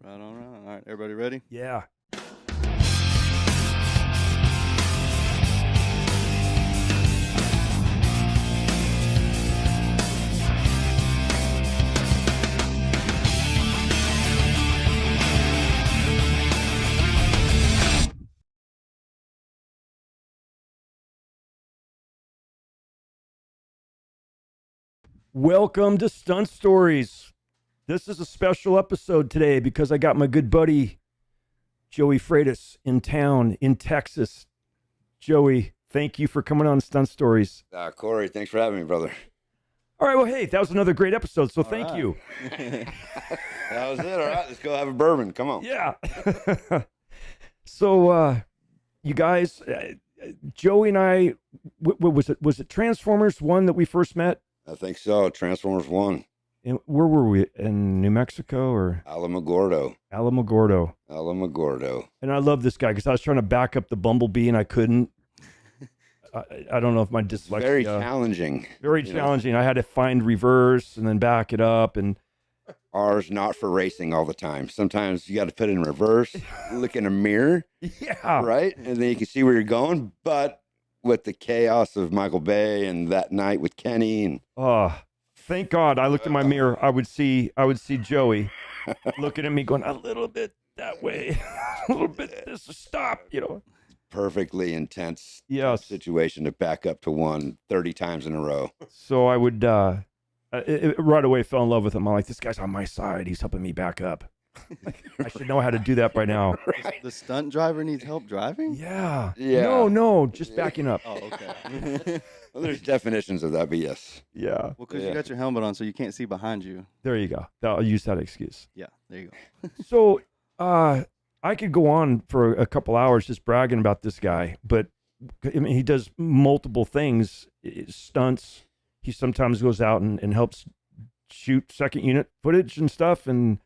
Right on, right on. All right, everybody ready? Yeah. Welcome to Stunt Stories. This is a special episode today because I got my good buddy Joey Freitas in town in Texas. Joey, thank you for coming on Stunt Stories. Corey, thanks for having me, brother. All right, well, hey, that was another great episode, so thank right. you. That was it. All right, let's go have a bourbon. Come on. Yeah. So, you guys, Joey and I, was it Transformers 1 that we first met? I think so. Transformers 1. And where were we? In New Mexico or? Alamogordo. Alamogordo. And I love this guy because I was trying to back up the Bumblebee and I couldn't. I don't know if my dyslexia. Very challenging. Very challenging. I had to find reverse and then back it up. And ours not for racing all the time. Sometimes you got to put it in reverse, look in a mirror. Yeah. Right? And then you can see where you're going. But with the chaos of Michael Bay and that night with Kenny and thank God I looked in my mirror. I would see Joey looking at me going a little bit that way, a little bit this stop, perfectly intense Yes. situation to back up to 30 times in a row. So I would right away fell in love with him. I'm like, this guy's on my side. He's helping me back up. I should know how to do that by now. Right. The stunt driver needs help driving? Yeah. Yeah. No, just backing up. Oh, okay. Well, there's definitions of that, but yes. Yeah. Well, because Yeah. you got your helmet on, so you can't see behind you. There you go. I'll use that excuse. Yeah, there you go. So I could go on for a couple hours just bragging about this guy, but I mean, he does multiple things, stunts. He sometimes goes out and helps shoot second unit footage and stuff and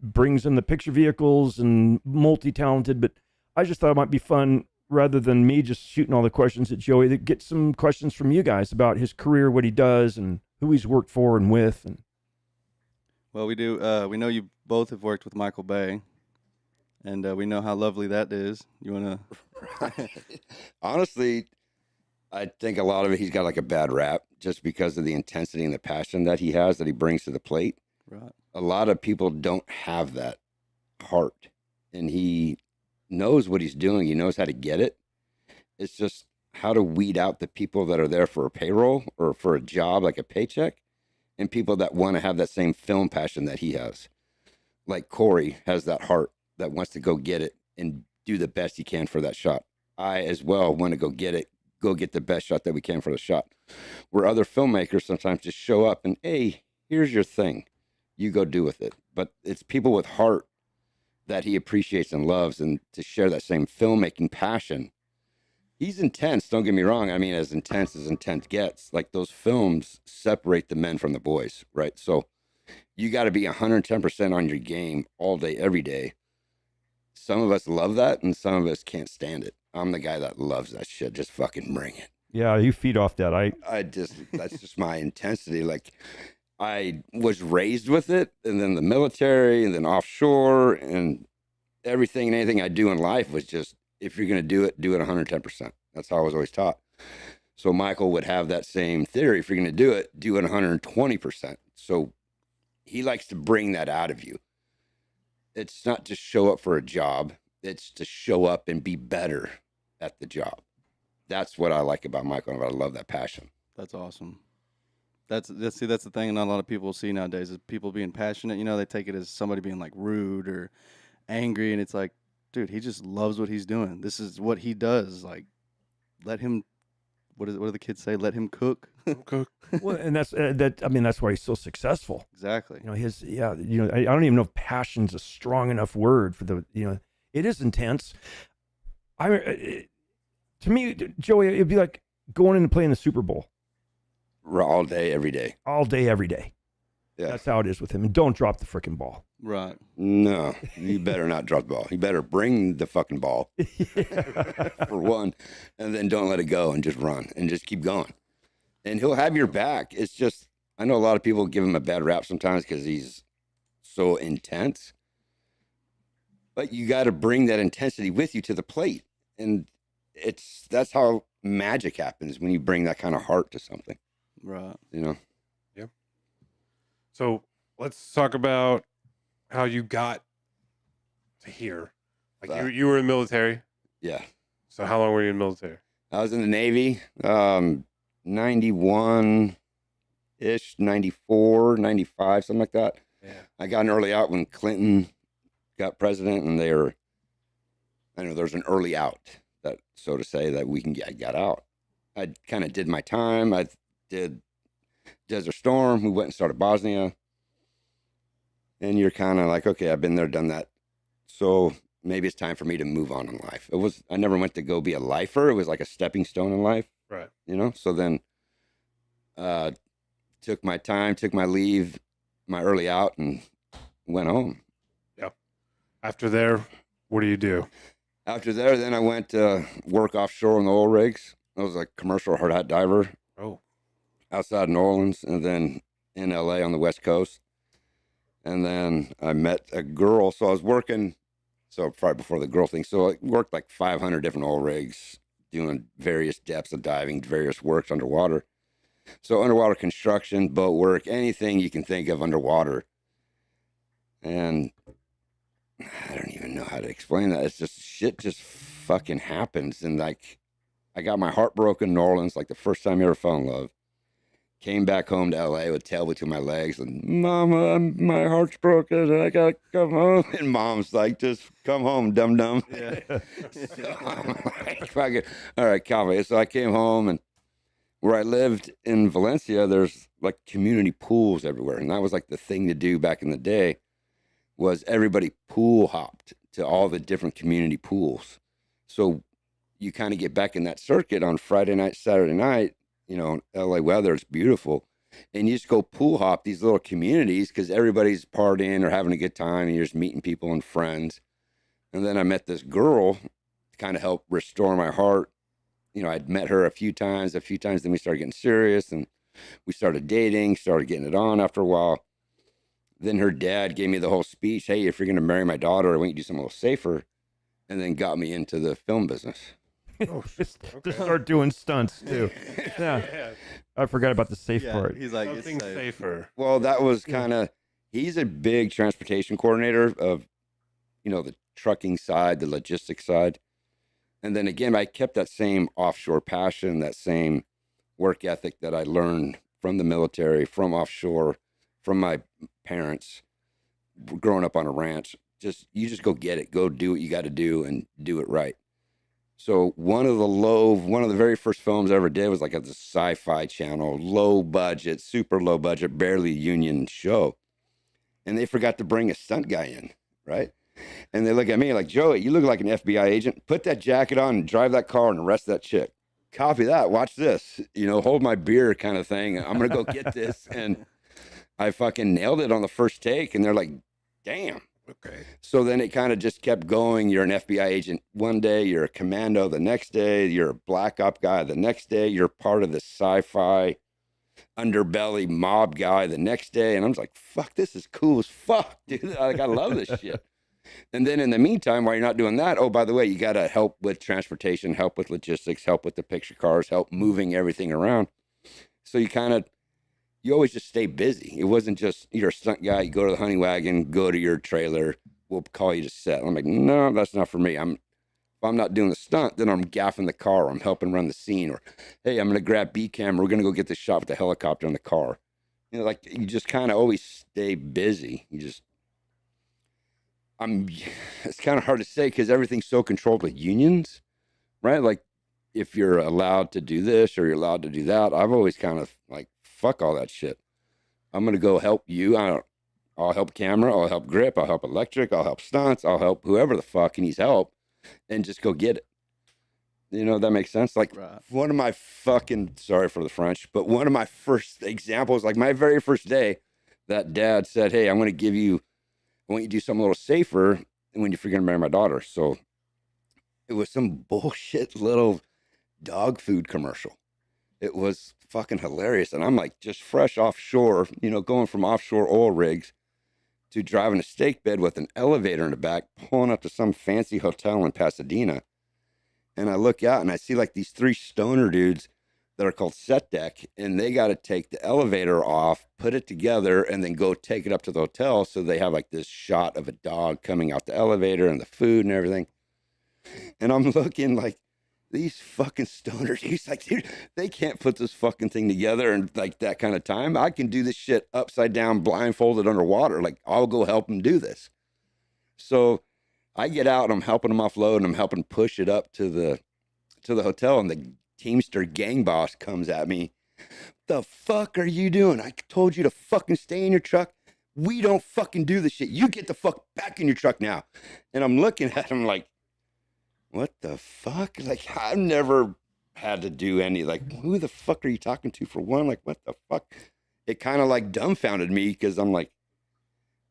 brings in the picture vehicles and multi-talented. But I just thought it might be fun, rather than me just shooting all the questions at Joey, to get some questions from you guys about his career, what he does, and who he's worked for and with. And Well, we do. We know you both have worked with Michael Bay, and we know how lovely that is. You want to? Honestly, I think a lot of it, he's got like a bad rap just because of the intensity and the passion that he has, that he brings to the plate. Right. A lot of people don't have that heart, and he knows what he's doing. He knows how to get it. It's just how to weed out the people that are there for a payroll or for a job, like a paycheck, and people that want to have that same film passion that he has. Like Corey has that heart that wants to go get it and do the best he can for that shot. I as well want to go get it, go get the best shot that we can for the shot. Where other filmmakers sometimes just show up and, hey, here's your thing. You go do with it. But it's people with heart that he appreciates and loves, and to share that same filmmaking passion. He's intense, don't get me wrong. I mean, as intense gets. Like, those films separate the men from the boys, right? So you got to be 110% on your game all day, every day. Some of us love that, and some of us can't stand it. I'm the guy that loves that shit. Just fucking bring it. yeah, you feed off that. That's just my intensity. Like, I was raised with it, and then the military, and then offshore, and everything and anything I do in life was just, if you're going to do it 110%. That's how I was always taught. So Michael would have that same theory. If you're going to do it 120%. So he likes to bring that out of you. It's not just show up for a job. It's to show up and be better at the job. That's what I like about Michael, and I love that passion. That's awesome. That's the thing not a lot of people see nowadays is people being passionate. They take it as somebody being like rude or angry, and it's like, dude, he just loves what he's doing. This is what he does. Like, let him. What do the kids say? Let him cook. Cook. Well, and that's that's why he's so successful. Exactly. I don't even know if passion's a strong enough word for the, it is intense. To me, Joey, it'd be like going in and playing the Super Bowl. All day, every day. All day, every day. Yeah. That's how it is with him. And don't drop the freaking ball. Right. No, you better not drop the ball. You better bring the fucking ball for one, and then don't let it go and just run and just keep going. And he'll have your back. It's just, I know a lot of people give him a bad rap sometimes because he's so intense. but you got to bring that intensity with you to the plate. And that's how magic happens when you bring that kind of heart to something, Right. you know? Yeah. So let's talk about how you got to here. Like you were in the military. Yeah. So how long were you in the military? I was in the Navy, 91-ish, 94, 95, something like that. Yeah. I got an early out when Clinton got president, and I know there's an early out, that, so to say, that I got out. I kind of did my time. I did Desert Storm. We went and started Bosnia. And you're kind of like, okay, I've been there, done that. So maybe it's time for me to move on in life. I never went to go be a lifer. It was like a stepping stone in life. Right. You know? So then took my time, took my leave, my early out, and went home. Yep. After there, what do you do? After there, then I went to work offshore on the oil rigs. I was a commercial hard hat diver. Oh. Outside New Orleans, and then in LA on the West Coast. And then I met a girl. So I was working, so probably before the girl thing. So I worked like 500 different oil rigs, doing various depths of diving, various works underwater. So underwater construction, boat work, anything you can think of underwater. And I don't even know how to explain that. It's just shit just fucking happens. And like, I got my heart broken in New Orleans, like the first time I ever fell in love. Came back home to LA with tail between my legs, and Mama, my heart's broken, and I gotta come home. And Mom's like, just come home, dum dum. Yeah. So I'm like, fucking, all right, copy. So I came home, and where I lived in Valencia, there's like community pools everywhere, and that was like the thing to do back in the day. Was everybody pool hopped to all the different community pools. So you kind of get back in that circuit on Friday night, Saturday night. You know, LA weather, it's beautiful. And you just go pool hop these little communities because everybody's partying or having a good time, and you're just meeting people and friends. And then I met this girl to kind of help restore my heart. You know, I'd met her a few times, then we started getting serious, and we started dating, started getting it on after a while. Then her dad gave me the whole speech, hey, if you're going to marry my daughter, I want you to do something a little safer, and then got me into the film business. Oh, Just okay. start doing stunts too. Yeah. Yeah. I forgot about the safe Yeah, part. he's like, Something it's safe. safer. Well, that was kind of, he's a big transportation coordinator of, you know, the trucking side, the logistics side. And then again, I kept that same offshore passion, that same work ethic that I learned from the military, from offshore, from my parents, growing up on a ranch. You just go get it, go do what you got to do and do it right. So one of the very first films I ever did was like at the Sci-Fi Channel, low budget, super low budget, barely union show. And they forgot to bring a stunt guy in, right? And they look at me like, Joey, you look like an FBI agent. Put that jacket on and drive that car and arrest that chick. Copy that. Watch this. You know, hold my beer kind of thing. I'm going to go get this. And I fucking nailed it on the first take. And they're like, damn. Okay. So then it kind of just kept going. You're an FBI agent one day, you're a commando the next day, you're a black op guy the next day, you're part of the sci-fi underbelly mob guy the next day. And I'm just like, fuck, this is cool as fuck, dude. Like, I love this shit. And then in the meantime, while you're not doing that, oh, by the way, you got to help with transportation, help with logistics, help with the picture cars, help moving everything around. So you always just stay busy. It wasn't just, you're a stunt guy, you go to the honey wagon, go to your trailer, we'll call you to set. I'm like, no, that's not for me. If I'm not doing the stunt, then I'm gaffing the car, or I'm helping run the scene, or, hey, I'm going to grab B cam, we're going to go get the shot with the helicopter in the car. You know, like, you just kind of always stay busy. It's kind of hard to say because everything's so controlled with unions, right? Like, if you're allowed to do this or you're allowed to do that, I've always kind of like, fuck all that shit. I'm going to go help you. I'll help camera. I'll help grip. I'll help electric. I'll help stunts. I'll help whoever the fuck needs help, and just go get it. You know, that makes sense. Like, Right. one of my sorry for the French, but one of my first examples, like my very first day, that dad said, hey, I want you to do something a little safer when you're going to marry my daughter. So it was some bullshit little dog food commercial. It was fucking hilarious. And I'm like, just fresh offshore, you know, going from offshore oil rigs, to driving a stake bed with an elevator in the back, pulling up to some fancy hotel in Pasadena. And I look out and I see like these 3 stoner dudes that are called set deck, and they got to take the elevator off, put it together, and then go take it up to the hotel. So they have like this shot of a dog coming out the elevator and the food and everything. And I'm looking like, these fucking stoners, he's like, dude, they can't put this fucking thing together in like that kind of time. I can do this shit upside down, blindfolded underwater. Like, I'll go help them do this. So I get out and I'm helping them offload, and I'm helping push it up to the hotel, and the Teamster gang boss comes at me. The fuck are you doing? I told you to fucking stay in your truck. We don't fucking do this shit. You get the fuck back in your truck now. And I'm looking at him like, what the fuck? Like, I've never had to do any, like, who the fuck are you talking to for one? Like, what the fuck? It kind of like dumbfounded me, because I'm like,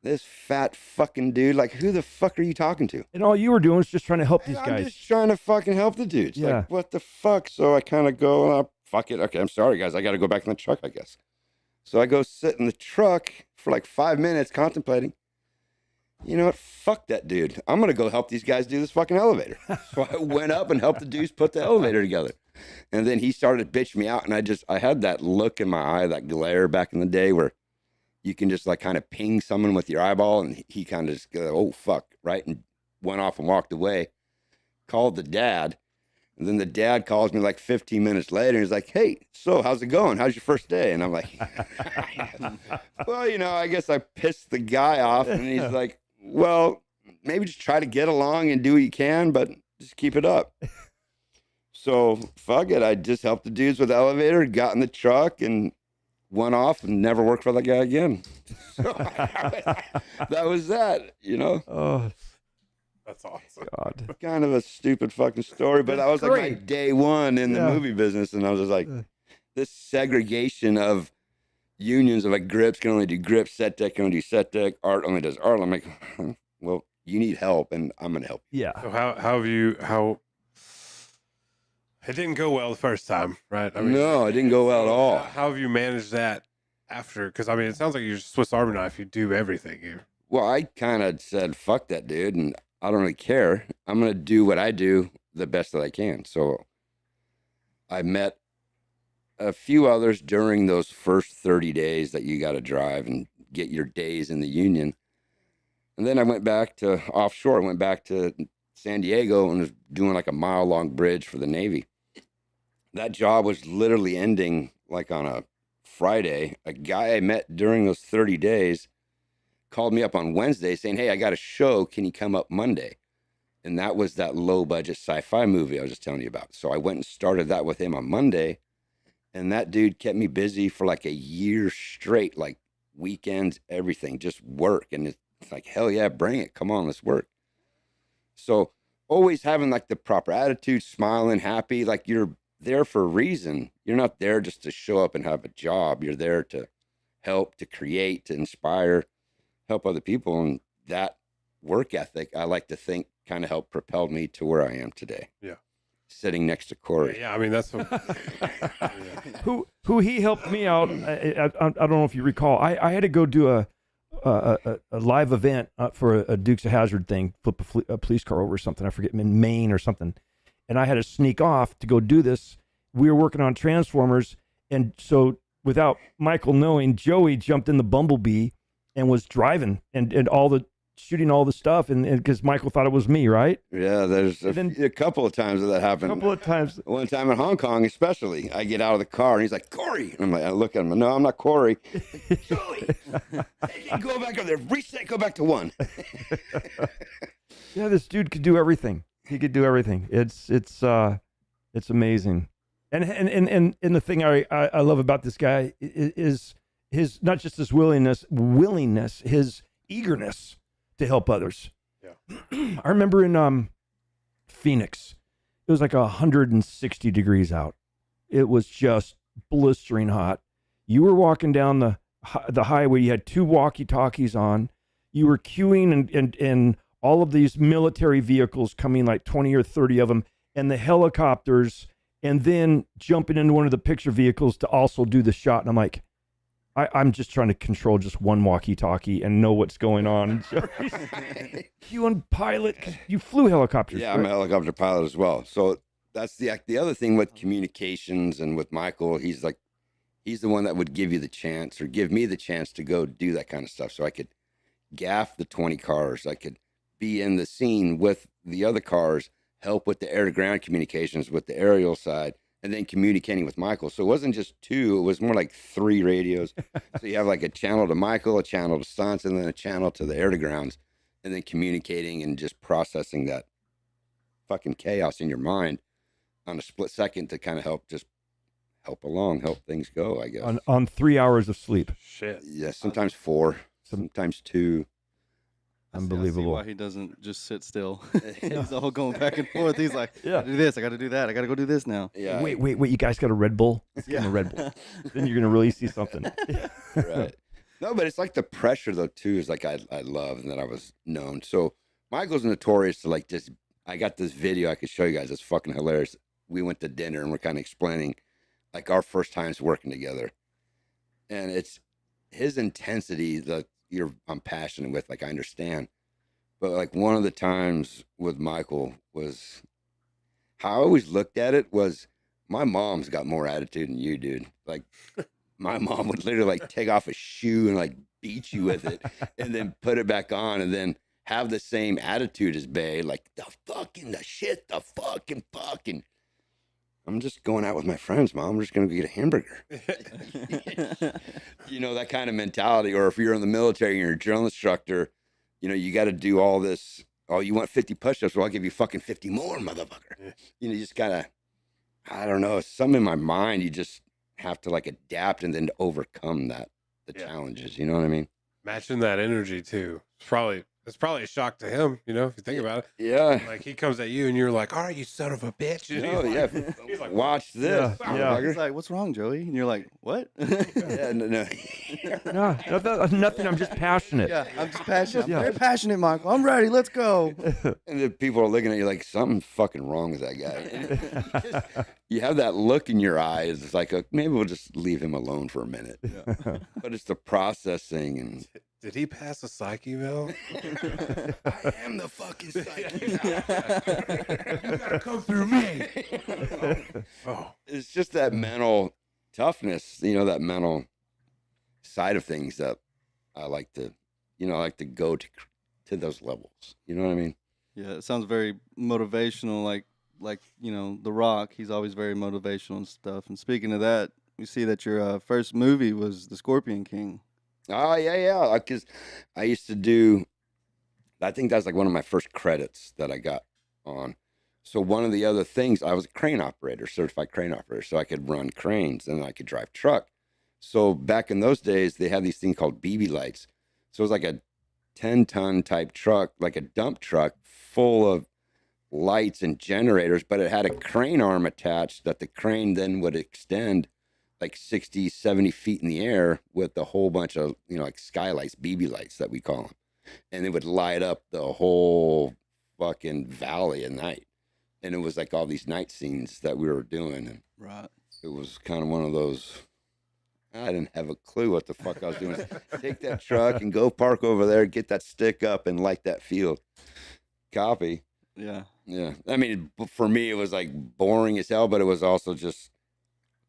this fat fucking dude, like, who the fuck are you talking to? And all you were doing was just trying to help these I'm guys. just trying to fucking help the dudes. Yeah. Like, what the fuck? So I kind of go, fuck it. Okay, I'm sorry, guys. I got to go back in the truck, I guess. So I go sit in the truck for like 5 minutes contemplating. You know what? Fuck that dude. I'm going to go help these guys do this fucking elevator. So I went up and helped the dudes put the elevator together. And then he started bitching me out. And I had that look in my eye, that glare back in the day where you can just like kind of ping someone with your eyeball. And he kind of just go, oh, fuck. Right. And went off and walked away. Called the dad. And then the dad calls me like 15 minutes later. And he's like, hey, so how's it going? How's your first day? And I'm like, well, you know, I guess I pissed the guy off. And he's like, well, maybe just try to get along and do what you can, but just keep it up. So fuck it. I just helped the dudes with the elevator, got in the truck, and went off and never worked for that guy again. So that was that, you know? Oh, That's awesome. God. Kind of a stupid fucking story, but that was like my Great. day one in the movie business. And I was just like, this segregation of unions of like grips can only do grips, set deck can only do set deck, art only does art. I'm like, well, you need help, and I'm gonna help you. Yeah. So how it didn't go well the first time, right? I mean, No, it didn't go well at all. How have you managed that after? Because I mean, it sounds like you're Swiss Army knife. You do everything here. Well, I kind of said, fuck that dude, and I don't really care. I'm gonna do what I do the best that I can. So I met a few others during those first 30 days that you got to drive and get your days in the union. And then I went back to offshore. I went back to San Diego and was doing like a mile-long bridge for the Navy. That job was literally ending like on a Friday. A guy I met during those 30 days called me up on Wednesday saying, hey, I got a show. Can you come up Monday? And that was that low-budget sci-fi movie I was just telling you about. So I went and started that with him on Monday. And that dude kept me busy for like a year straight, like weekends, everything, just work. And it's like, hell yeah, bring it. Come on, let's work. So always having like the proper attitude, smiling, happy, like you're there for a reason. You're not there just to show up and have a job. You're there to help, to create, to inspire, help other people. And that work ethic, I like to think, kind of helped propel me to where I am today. Yeah. Sitting next to Corey. Yeah, I mean that's what, Who he helped me out. I don't know if you recall. I had to go do a live event for a Dukes of Hazzard thing, flip a police car over or something. I forget, in Maine or something. And I had to sneak off to go do this. We were working on Transformers, and so without Michael knowing, Joey jumped in the Bumblebee and was driving and shooting all the stuff, and because Michael thought it was me, right? Yeah, there's a couple of times that happened. A couple of times. One time in Hong Kong, especially, I get out of the car and he's like, Corey. And I'm like, I look at him, no, I'm not Corey. Joey, hey, go back over there, reset, go back to one. Yeah, this dude could do everything. He could do everything. It's amazing. And the thing I love about this guy is his, not just his willingness, his eagerness to help others. Yeah. I remember in Phoenix, it was like 160 degrees out. It was just blistering hot. You were walking down the highway. You had 2 walkie-talkies on. You were queuing and all of these military vehicles coming, like 20 or 30 of them, and the helicopters, and then jumping into one of the picture vehicles to also do the shot. And I'm like, I'm just trying to control just one walkie-talkie and know what's going on. You on pilot? 'Cause you flew helicopters. Yeah, right? I'm a helicopter pilot as well. So that's the other thing with communications and with Michael. He's the one that would give you the chance or give me the chance to go do that kind of stuff. So I could gaff the 20 cars. I could be in the scene with the other cars, help with the air to ground communications with the aerial side, and then communicating with Michael. So it wasn't just 2, it was more like 3 radios. So you have like a channel to Michael, a channel to stunts, and then a channel to the air to grounds, and then communicating and just processing that fucking chaos in your mind on a split second to kind of help things go, I guess. On 3 hours of sleep. Shit. Yeah, sometimes 4, sometimes 2. Unbelievable. I see why he doesn't just sit still. He's all going back and forth. He's like, I gotta do this, I gotta do that, I gotta go do this now. Yeah. Wait, you guys got a Red Bull? Let's get him a Red Bull. Then you're gonna really see something. Right. No, but it's like the pressure though too is like I love and that I was known. So Michael's notorious to like just I got this video I could show you guys. It's fucking hilarious. We went to dinner and we're kind of explaining like our first times working together. And it's his intensity that I'm passionate with, like I understand. But like one of the times with Michael was how I always looked at it was my mom's got more attitude than you, dude. Like my mom would literally like take off a shoe and like beat you with it and then put it back on and then have the same attitude as Bay, like the fucking I'm just going out with my friends, Mom. We're just going to get a hamburger. You know, that kind of mentality. Or if you're in the military and you're a drill instructor, you know, you got to do all this. Oh, you want 50 push-ups? Well, I'll give you fucking 50 more, motherfucker. You know, you just got to, I don't know, something in my mind, you just have to like adapt and then overcome the challenges. You know what I mean? Matching that energy too. It's probably a shock to him, you know, if you think about it. Yeah. Like he comes at you and you're like, all right, you son of a bitch. And He's like, watch this. Yeah. He's like, what's wrong, Joey? And you're like, what? Yeah, no. No, nothing. I'm just passionate. Yeah, I'm just passionate. I'm very passionate, Michael. I'm ready. Let's go. And then people are looking at you like something's fucking wrong with that guy. You have that look in your eyes. It's like, maybe we'll just leave him alone for a minute. Yeah. But it's the processing and. Did he pass a psych eval? I am the fucking psych eval. You gotta come through me. It's just that mental toughness, you know, that mental side of things that I like to, go to those levels. You know what I mean? Yeah, it sounds very motivational. Like you know, The Rock. He's always very motivational and stuff. And speaking of that, we see that your first movie was The Scorpion King. Oh, yeah. Because I used to do, I think that's like one of my first credits that I got on. So one of the other things, I was a crane operator, certified crane operator. So I could run cranes and I could drive truck. So back in those days, they had these things called BB lights. So it was like a 10-ton type truck, like a dump truck full of lights and generators, but it had a crane arm attached that the crane then would extend like 60, 70 feet in the air with a whole bunch of, you know, like skylights, BB lights that we call them. And it would light up the whole fucking valley at night. And it was like all these night scenes that we were doing. And Right. it was kind of one of those, I didn't have a clue what the fuck I was doing. Take that truck and go park over there, get that stick up and light that field. Copy. Yeah. Yeah. I mean, for me, it was like boring as hell, but it was also just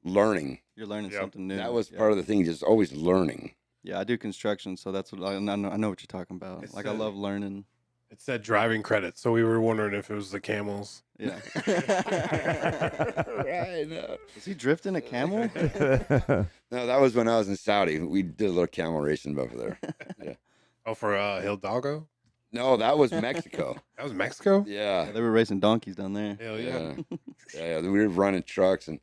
learning. You're learning something new. That was part of the thing, just always learning. Yeah, I do construction, so that's what I know what you're talking about. It's like I love learning. It said driving credits, so we were wondering if it was the camels. Yeah. Right. No. Is he drifting a camel? No, that was when I was in Saudi. We did a little camel racing over there. Yeah. Oh, for Hidalgo? No, that was Mexico. That was Mexico? Yeah. Yeah, they were racing donkeys down there. Hell yeah. Yeah. We were running trucks and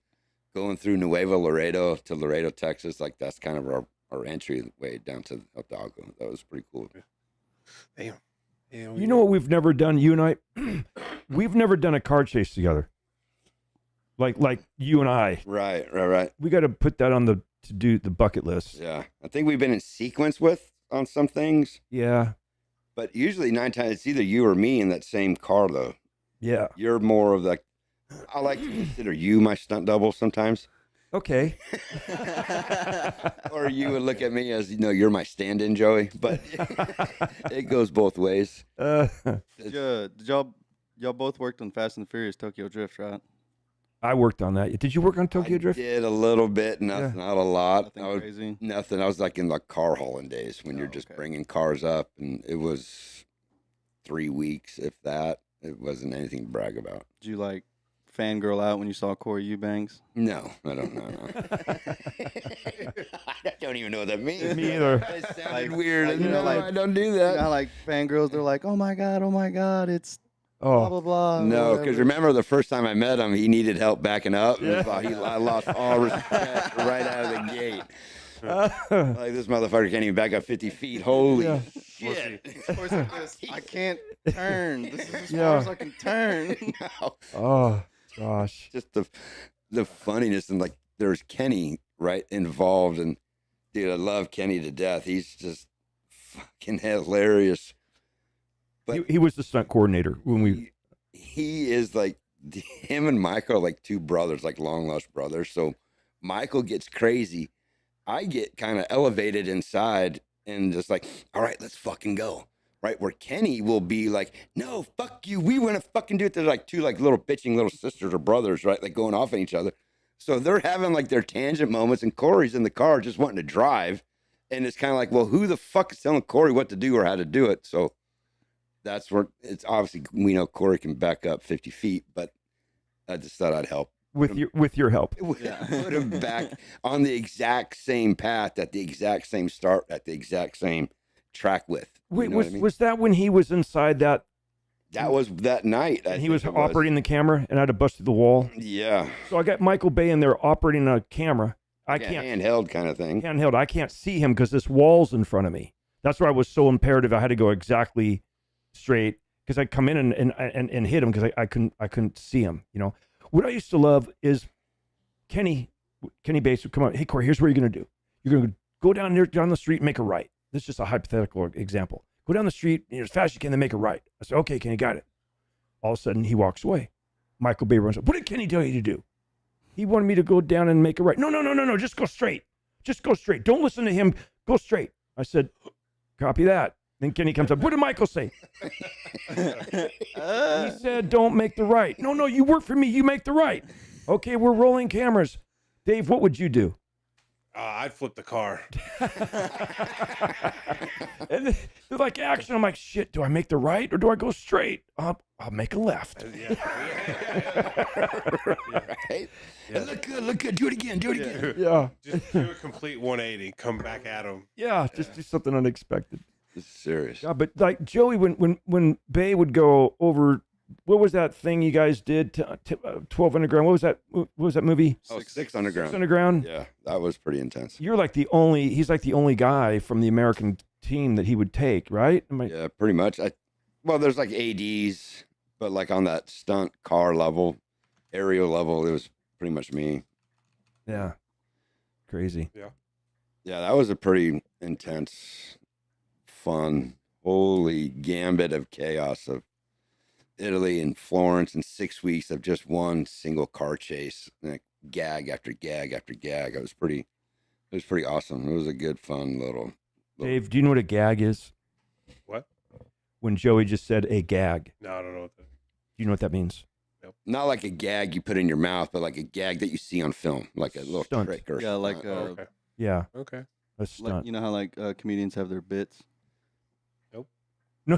going through Nuevo Laredo to Laredo, Texas. Like that's kind of our entry way down to Hidalgo. That was pretty cool. Damn. You know what we've never done, you and I? We've never done a car chase together. Like you and I. Right. We got to put that on the bucket list. Yeah. I think we've been in sequence on some things. Yeah. But usually 9 times it's either you or me in that same car though. Yeah. You're more of the, I like to consider you my stunt double sometimes. Okay. Or you would look at me as, you're my stand-in, Joey. But it goes both ways. Did y'all both worked on Fast and the Furious Tokyo Drift, right? I worked on that. Did you work on Tokyo I Drift? did a little bit, not a lot. Nothing crazy. Nothing. I was like in the car hauling days when you're just bringing cars up, and it was 3 weeks, if that. It wasn't anything to brag about. Did you like fangirl out when you saw Corey Eubanks? No, I don't know. I don't even know what that means. Me either. It sounded Like- weird. like, No, like- I don't do You that. know, how, like fangirls, they're like, oh my god, it's blah Oh, blah blah. No, whatever." because remember the first time I met him, he needed help backing up. And I lost all respect right out of the gate. Like, this motherfucker can't even back up 50 feet. Holy Yeah. shit. Of course, like this, I can't turn. This is as Yeah. far as I can turn. No, oh, gosh. just the funniness, and like there's Kenny right involved, and dude, I love Kenny to death. He's just fucking hilarious. But He was the stunt coordinator when we. he is like, him and Michael are like two brothers, like long lost brothers. So Michael gets crazy. I get kind of elevated inside and just like, all right, let's fucking go. Right. Where Kenny will be like, no, fuck you. We want to fucking do it. They're like two like little bitching little sisters or brothers, right? Like going off on each other. So they're having like their tangent moments, and Corey's in the car just wanting to drive. And it's kind of like, well, who the fuck is telling Corey what to do or how to do it? So that's where it's obviously, we know Corey can back up 50 feet, but I just thought I'd help. With your help. Yeah. Put him back on the exact same path, at the exact same start, at the exact same track width. You Wait, know what I mean? was that when he was inside that That was that night. and he was operating the camera and I had to bust through the wall? Yeah. So I got Michael Bay in there operating a camera. I can't handheld kind of thing. handheld. I can't see him because this wall's in front of me. That's why I was so imperative. I had to go exactly straight because I come in and hit him because I couldn't see him. You know what I used to love is Kenny Bates would come up. Hey Corey, here's what you're gonna do. You're gonna go down the street and make a right. This is just a hypothetical example. Go down the street as fast as you can, then make a right. I said, okay, Kenny, got it. All of a sudden, he walks away. Michael Bay runs up. What did Kenny tell you to do? He wanted me to go down and make a right. No. Just go straight. Just go straight. Don't listen to him. Go straight. I said, copy that. Then Kenny comes up. What did Michael say? He said, don't make the right. No, you work for me. You make the right. Okay, we're rolling cameras. Dave, what would you do? I'd flip the car. And they're like, action. I'm like, shit, do I make the right or do I go straight? I'll make a left. Right? Yeah. Look good. Do it again. Yeah. Just do a complete 180. Come back at him. Yeah, just do something unexpected. This is serious. Yeah, but like Joey, when Bay would go over, what was that thing you guys did? 12 Underground. What was that movie? Oh, Six Underground. 6 Underground. Yeah, that was pretty intense. He's like the only guy from the American team that he would take, right? Yeah, pretty much. Well, there's like ADs, but like on that stunt car level, aerial level, it was pretty much me. Yeah. Crazy. Yeah, that was a pretty intense, fun, holy gambit of chaos of Italy and Florence in 6 weeks of just one single car chase, like gag after gag after gag. It was pretty awesome. It was a good, fun little. Dave, do you know what a gag is? What? When Joey just said a gag, No, I don't know what that. do you know what that means? Not like a gag you put in your mouth, but like a gag that you see on film, like a little Stunt. trick or Yeah, like something. Okay. Yeah, Okay. a stunt. like you know how like comedians have their bits. No.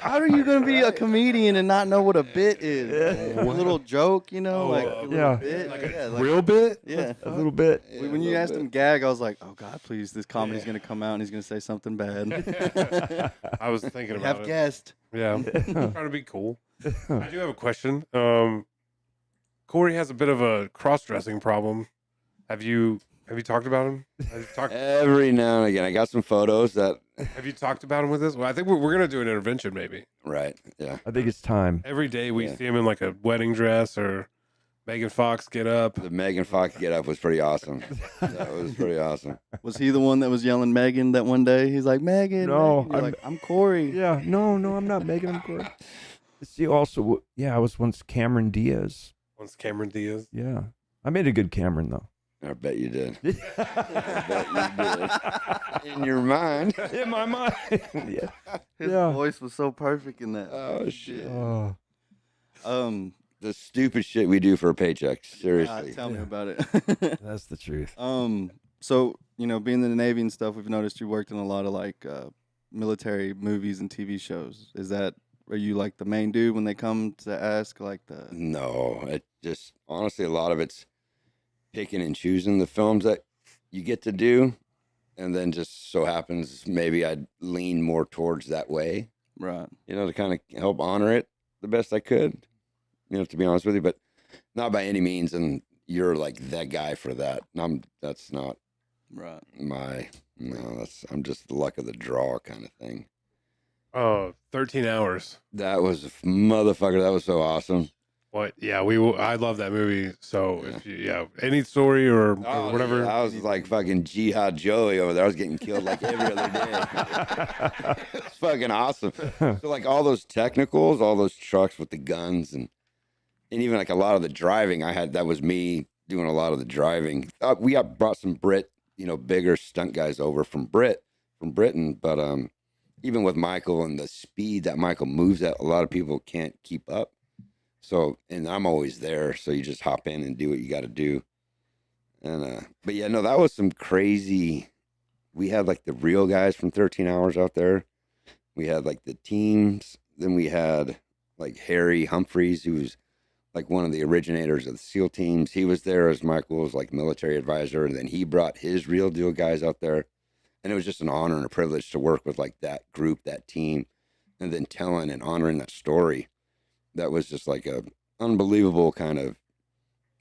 How are you gonna be a comedian and not know what a bit is? A little joke, you know, Oh, like a little yeah. bit, Like a yeah, like- real bit? yeah. A little bit. Yeah, When a you little asked bit. him gag, I was like, oh God, please, this comedy's Yeah. gonna come out and he's gonna say something bad. I was thinking about Have it. guessed. Yeah. I'm trying to be cool. I do have a question. Corey has a bit of a cross-dressing problem. Have you talked about him? Every now and again, I got some photos that. Have you talked about him with this? Well, I think we're gonna do an intervention maybe. Right. Yeah. I think it's time. Every day we Yeah. see him in like a wedding dress or Megan Fox get up. The Megan Fox get up was pretty awesome. That was pretty awesome. Was he the one that was yelling Megan that one day? He's like, Megan. No, Megan. You're like, I'm Corey. Yeah, no, I'm not making him Corey. See, also, I was once Cameron Diaz. Once Cameron Diaz. Yeah, I made a good Cameron though. I bet you did. I bet you did. In your mind. In my mind. Yeah. His Yeah. voice was so perfect in that. Oh, shit. Oh. The stupid shit we do for a paycheck. Seriously. Tell me Yeah. about it. That's the truth. So being in the Navy and stuff, we've noticed you worked in a lot of like military movies and TV shows. Are you like the main dude when they come to ask like the? No, it just honestly a lot of it's picking and choosing the films that you get to do, and then just so happens maybe I'd lean more towards that way, Right. to kind of help honor it the best I could, to be honest with you, but not by any means. And you're like that guy for that. That's not Right. I'm just the luck of the draw kind of thing. 13 hours. That was motherfucker. That was so awesome. What? Yeah, I love that movie. So Yeah. if you, any story or Oh, whatever. yeah, I was like fucking Jihad Joey over there. I was getting killed like every other day. It's fucking awesome. So like all those technicals, all those trucks with the guns, and even like a lot of the driving, that was me doing a lot of the driving. We brought some bigger stunt guys over from Britain, but even with Michael and the speed that Michael moves at, a lot of people can't keep up. So, and I'm always there, so you just hop in and do what you got to do. And but yeah, no, that was some crazy. We had like the real guys from 13 Hours out there. We had like the teams. Then we had like Harry Humphreys, who's like one of the originators of the SEAL teams. He was there as Michael's like military advisor, and then he brought his real deal guys out there. And it was just an honor and a privilege to work with like that group, that team, and then telling and honoring that story. That was just like a unbelievable kind of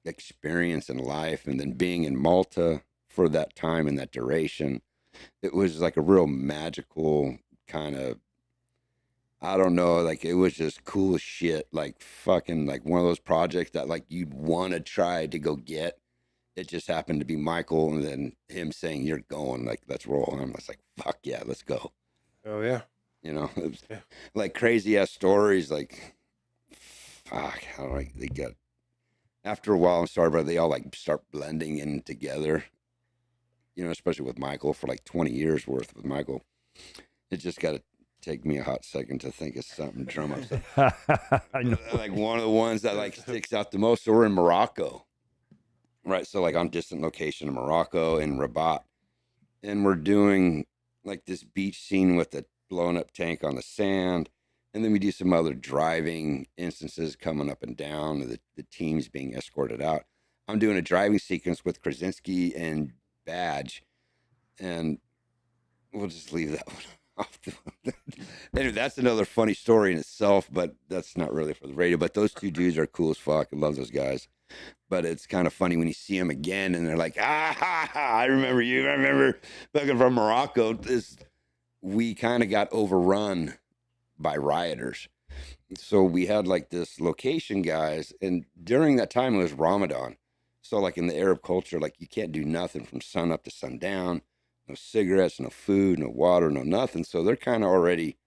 experience in life. And then being in Malta for that time and that duration, it was like a real magical kind of, I don't know, like it was just cool as shit. Like fucking like one of those projects that like you'd want to try to go get. It just happened to be Michael, and then him saying, "You're going, like, let's roll." And I was like, "Fuck yeah, let's go." Oh yeah. It was Yeah. like crazy ass stories. Like, fuck, how do they get? After a while, I'm sorry, but they all like start blending in together. Especially with Michael for like 20 years worth with Michael. It just got to take me a hot second to think of something drum up. I know. Like one of the ones that like sticks out the most. So we're in Morocco. Right, so like on distant location in Morocco, in Rabat, and we're doing like this beach scene with a blown up tank on the sand, and then we do some other driving instances coming up and down, the teams being escorted out. I'm doing a driving sequence with Krasinski and Badge, and we'll just leave that one off. Anyway, that's another funny story in itself, but that's not really for the radio. But those two dudes are cool as fuck. I love those guys. But it's kind of funny when you see them again and they're like, I remember you. I remember fucking from Morocco. We kind of got overrun by rioters. So we had like this location guys. And during that time, it was Ramadan. So like in the Arab culture, like you can't do nothing from sun up to sundown. No cigarettes, no food, no water, no nothing. So they're kind of already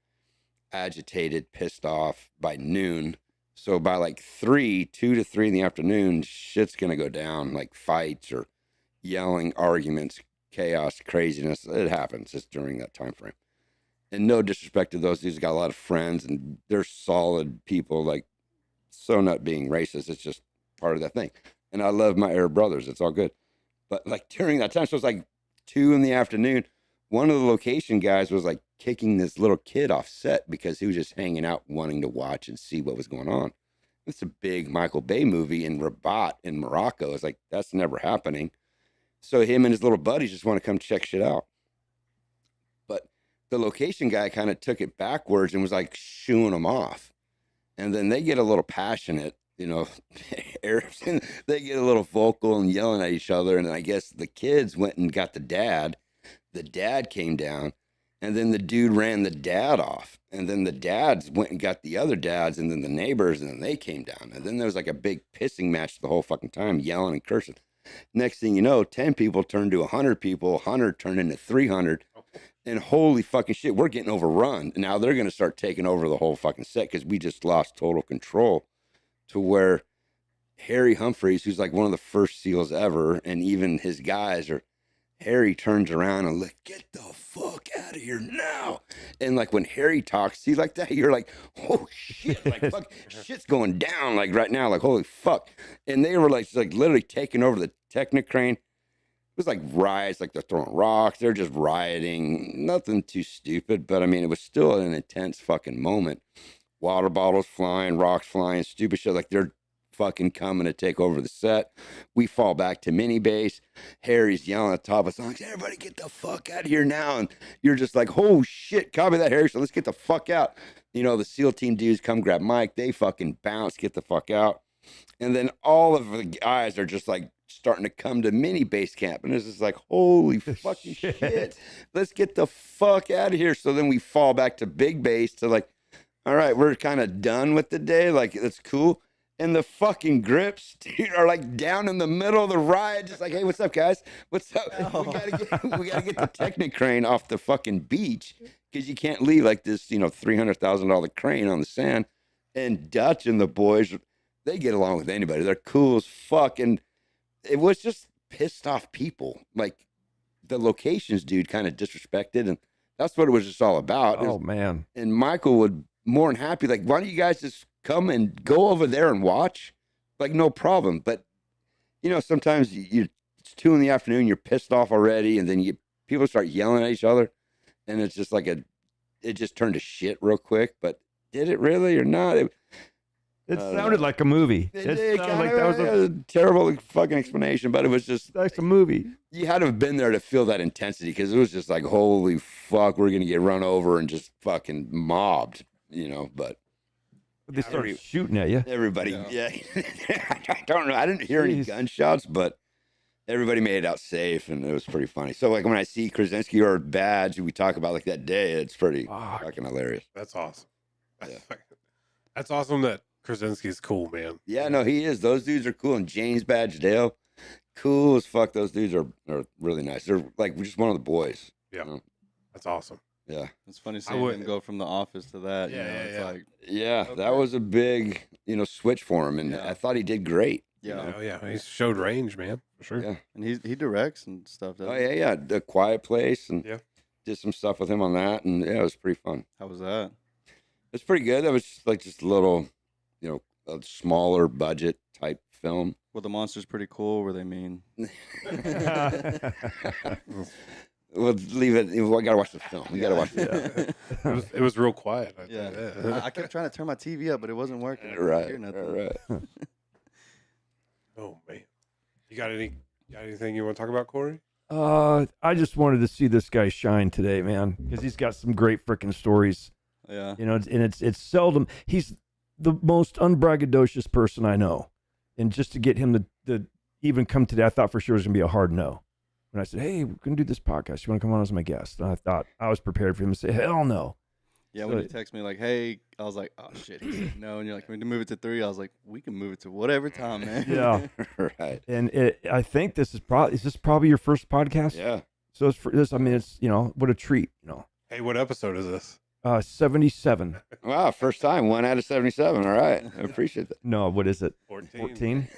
agitated, pissed off by noon. So by like 2 to 3 in the afternoon, shit's going to go down, like fights or yelling, arguments, chaos, craziness. It happens just during that time frame. And no disrespect to those dudes, got a lot of friends and they're solid people, like so not being racist. It's just part of that thing. And I love my Arab brothers. It's all good. But like during that time, so it's like 2 in the afternoon, one of the location guys was like kicking this little kid off set because he was just hanging out wanting to watch and see what was going on. It's a big Michael Bay movie in Rabat in Morocco. It's like, that's never happening. So him and his little buddies just want to come check shit out. But the location guy kind of took it backwards and was like shooing them off. And then they get a little passionate, Arabs, and they get a little vocal and yelling at each other. And I guess the kids went and got the dad. The dad came down, and then the dude ran the dad off. And then the dads went and got the other dads, and then the neighbors, and then they came down. And then there was like a big pissing match the whole fucking time, yelling and cursing. Next thing you know, 10 people turned to 100 people, 100 turned into 300. And holy fucking shit, we're getting overrun. Now they're going to start taking over the whole fucking set because we just lost total control to where Harry Humphreys, who's like one of the first SEALs ever, and even his guys are. Harry turns around and like, get the fuck out of here now. And like when Harry talks to you like that, you're like, oh shit, like fuck, shit's going down like right now, like holy fuck. And they were like literally taking over the Technicrane. It was like riots, like they're throwing rocks, they're just rioting, nothing too stupid, but I mean, it was still an intense fucking moment. Water bottles flying, rocks flying, stupid shit, like they're fucking coming to take over the set. We fall back to mini base. Harry's yelling at the top of songs, everybody get the fuck out of here now. And you're just like, oh shit, copy that, Harry. So let's get the fuck out. You know, the SEAL team dudes come grab Mike. They fucking bounce, get the fuck out. And then all of the guys are just like starting to come to mini base camp. And it's just like, holy fucking shit. Let's get the fuck out of here. So then we fall back to big base to like, all right, we're kind of done with the day. Like, that's cool. And the fucking grips, dude, are like down in the middle of the ride, just like, hey, what's up, guys? What's up? Oh. We gotta get the Technicrane off the fucking beach because you can't leave like this, you know, $300,000 crane on the sand. And Dutch and the boys, they get along with anybody. They're cool as fuck. And it was just pissed off people. Like the locations, dude, kind of disrespected, and that's what it was just all about. Oh man! And Michael would more than happy, like, why don't you guys just come and go over there and watch? Like, no problem. But you know, sometimes it's 2 PM, you're pissed off already, and then people start yelling at each other, and it's just like it just turned to shit real quick. But did it really or not? It sounded like a movie. It sounded like that was a terrible fucking explanation, but it was just like a movie. You had to have been there to feel that intensity, because it was just like, holy fuck, we're gonna get run over and just fucking mobbed, you know. But They started shooting at you. everybody, yeah. I don't know. I didn't hear any gunshots, but everybody made it out safe, and it was pretty funny. So like when I see Krasinski or Badge, we talk about like that day, it's pretty fucking hilarious. That's awesome. Yeah. That's awesome that Krasinski's cool, man. Yeah, no, he is. Those dudes are cool. And James Badge Dale, cool as fuck. Those dudes are really nice. They're like just one of the boys. Yeah, you know? That's awesome. Yeah, It's funny seeing him go from The Office to that. Yeah, you know, yeah, it's yeah. like, yeah, Okay. that was a big, switch for him, and Yeah. I thought he did great. yeah. Oh yeah, he showed range, man, for sure. Yeah. And he directs and stuff. Oh doesn't he? yeah, The Quiet Place, and Yeah. did some stuff with him on that, and yeah, it was pretty fun. How was that? It's pretty good. That was just a little, a smaller budget type film. Were the monsters pretty cool? Were they mean? We'll leave it. We gotta watch the film. We gotta watch the film. It was real quiet. Yeah. I kept trying to turn my TV up, but it wasn't working. I couldn't Right, hear nothing. right. Oh man, you got anything you want to talk about, Corey? I just wanted to see this guy shine today, man, because he's got some great freaking stories. Yeah. You know, and it's seldom he's the most unbraggadocious person I know, and just to get him to even come today, I thought for sure it was gonna be a hard no. When I said, "Hey, we're gonna do this podcast. You want to come on as my guest?" And I thought I was prepared for him to say, "Hell no." Yeah, So- when you text me like, "Hey," I was like, "Oh shit," he said no, and you're like, "Can we move it to 3?" I was like, "We can move it to whatever time, man." Yeah. Right. And I think this is probably your first podcast. Yeah. So it's for this. I mean, it's what a treat. Hey, what episode is this? 77. Wow, first time, 1 out of 77. All right, I appreciate that. No, what is it? 14. 14.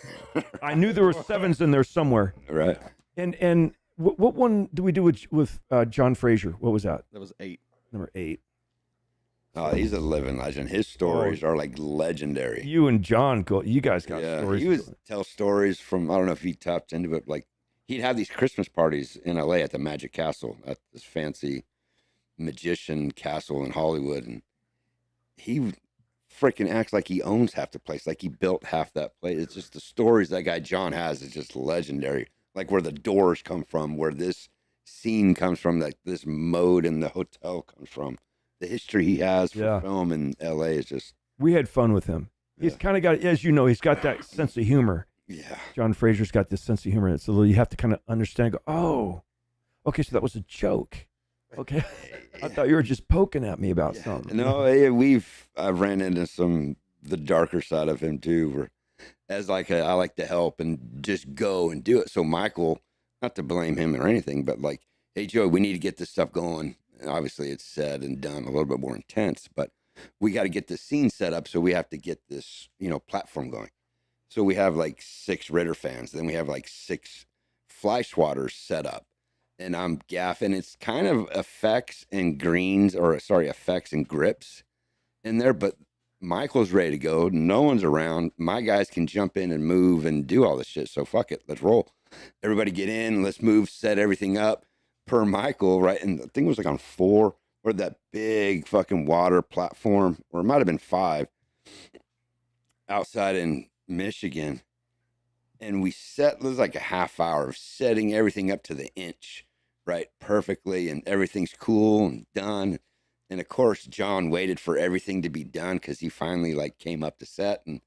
I knew there were 7s in there somewhere. All right. And what one do we do with John Frazier? What was that? That was 8. Number 8. Oh, he's a living legend. His stories are like legendary. You and John you guys got stories. He was tell stories from, I don't know if he tapped into it, like he'd have these Christmas parties in LA at the Magic Castle, at this fancy magician castle in Hollywood, and he freaking acts like he owns half the place, like he built half that place. It's just the stories that guy John has is just legendary. Like where the doors come from, where this scene comes from, like this mode in the hotel comes from. The history he has for film in LA is just. We had fun with him. He's kind of got, as you know, he's got that sense of humor. Yeah. John Frazier's got this sense of humor. It's a little, you have to kind of understand, go, oh, okay, so that was a joke. Okay. I thought you were just poking at me about something. No, I've ran into the darker side of him too, where I like to help and just go and do it. So Michael, not to blame him or anything, but like, hey Joey, we need to get this stuff going. And obviously it's said and done a little bit more intense, but we got to get the scene set up. So we have to get this, platform going. So we have like 6 Ritter fans. Then we have like 6 fly swatters set up. And I'm gaffing. It's kind of effects and greens, or sorry, effects and grips in there. But Michael's ready to go. No one's around. My guys can jump in and move and do all this shit. So fuck it. Let's roll. Everybody get in. Let's move, set everything up per Michael, right? And the thing was like on 4 or that big fucking water platform, or it might have been 5 outside in Michigan. And we set, it was like a half hour of setting everything up to the inch, right? Perfectly. And everything's cool and done. And of course, John waited for everything to be done because he finally like came up to set and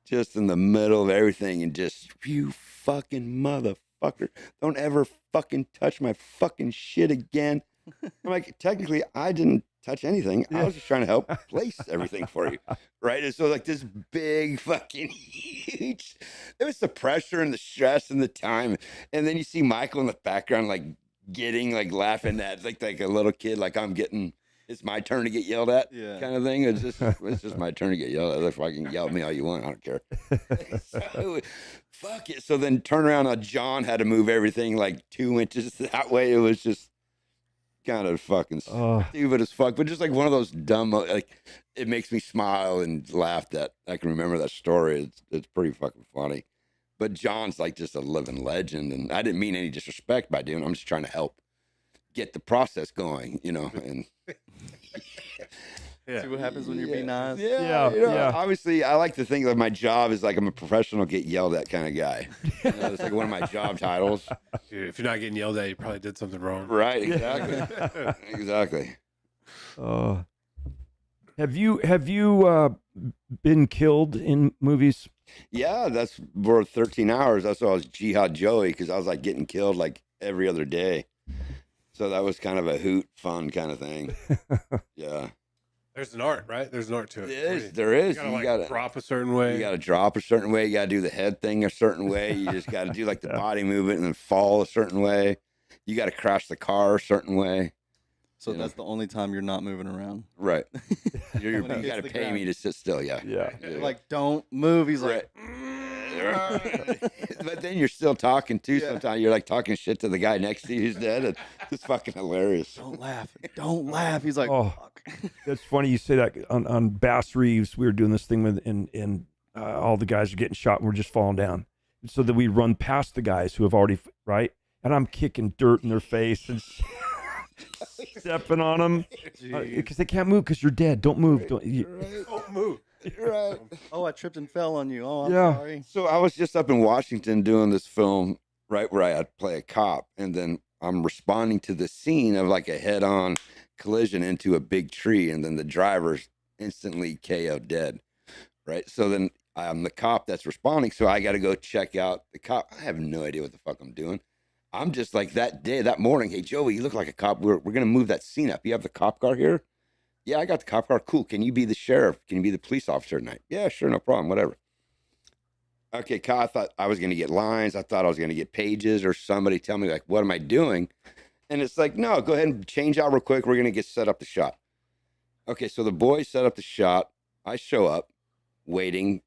just in the middle of everything and just, you fucking motherfucker, don't ever fucking touch my fucking shit again. I'm like, technically, I didn't touch anything. I was just trying to help place everything for you, right? And so like this big fucking huge, it was the pressure and the stress and the time. And then you see Michael in the background, like getting, like laughing at like a little kid, like I'm getting, it's my turn to get yelled at, kind of thing. It's just my turn to get yelled at. If I can yell at me all you want, I don't care. So, fuck it. So then turn around, John had to move everything like 2 inches that way. It was just kind of fucking stupid as fuck, but just like one of those dumb, like it makes me smile and laugh that I can remember that story. It's pretty fucking funny. But John's like just a living legend, and I didn't mean any disrespect by doing it. I'm just trying to help get the process going, you know, and See what happens when you're being nice. yeah, you know, obviously I like to think that my job is like I'm a professional get yelled at kind of guy. You know, it's like one of my job titles. Dude, if you're not getting yelled at, you probably did something wrong. Right, exactly. Exactly. Have you been killed in movies? Yeah, that's for 13 hours. That's why I was Jihad Joey, because I was like getting killed like every other day. So that was kind of a hoot, fun kind of thing. Yeah. There's an art, right? There's an art to it. There is. You gotta drop a certain way. You gotta drop a certain way. You gotta do the head thing a certain way. You just gotta do like the body movement and then fall a certain way. You gotta crash the car a certain way. So that's the only time you're not moving around. Right. You When it gotta hits the pay ground. me to sit still. Yeah. You're like, don't move. He's like, But then you're still talking too. Sometimes you're like talking shit to the guy next to you who's dead. And it's fucking hilarious. don't laugh. Don't laugh. He's like, Oh. fuck. That's funny you say that. On Bass Reeves, we were doing this thing with, and all the guys are getting shot and we're just falling down. So that we run past the guys who have already, right? And I'm kicking dirt in their face and stepping on them because they can't move because you're dead. Don't move. Don't move. Right. Oh, I tripped and fell on you. Oh, I'm Yeah. sorry. So I was just up in Washington doing this film, right, where I had to play a cop, and then I'm responding to the scene of like a head-on collision into a big tree, and then the driver's instantly KO dead, right? So then I'm the cop that's responding, so I got to go check out the cop. I have no idea what the fuck I'm doing. I'm just like that morning, hey, Joey, you look like a cop. We're going to move that scene up. You have the cop car here? Yeah, I got the cop car. Cool. Can you be the sheriff? Can you be the police officer tonight? Yeah, sure. No problem. Whatever. Okay, Kyle, I thought I was going to get lines. I thought I was going to get pages or somebody tell me, like, what am I doing? And it's like, no, go ahead and change out real quick. We're going to get set up the shot. Okay, so the boys set up the shot. I show up, waiting.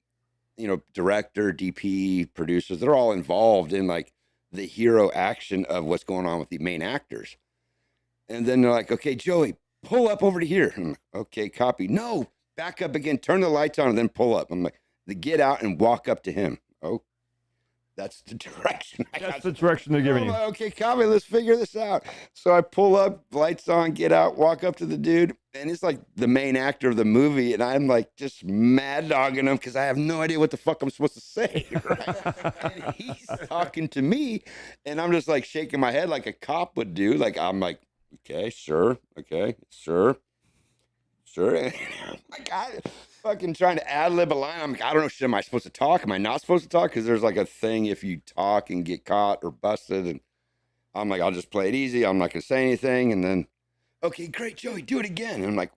You know, director, DP, producers, they're all involved in, like, the hero action of what's going on with the main actors. And then they're like, okay, Joey, pull up over to here. I'm like, okay, copy. No, back up again, turn the lights on, and then pull up. I'm like, get out and walk up to him. Oh, that's the direction. That's the direction they're giving you. Like, okay, copy, let's figure this out. So I pull up, lights on, get out, walk up to the dude, and it's like the main actor of the movie, and I'm like just mad dogging him because I have no idea what the fuck I'm supposed to say. Right? And he's talking to me, and I'm just like shaking my head like a cop would do. Like, I'm like, okay, sure, okay, sure. And like, I fucking trying to ad-lib a line. I'm like, I don't know, shit, am I supposed to talk? Am I not supposed to talk? Because there's like a thing if you talk and get caught or busted. And I'm like, I'll just play it easy. I'm not going to say anything. And then, okay, great, Joey, do it again. And I'm like,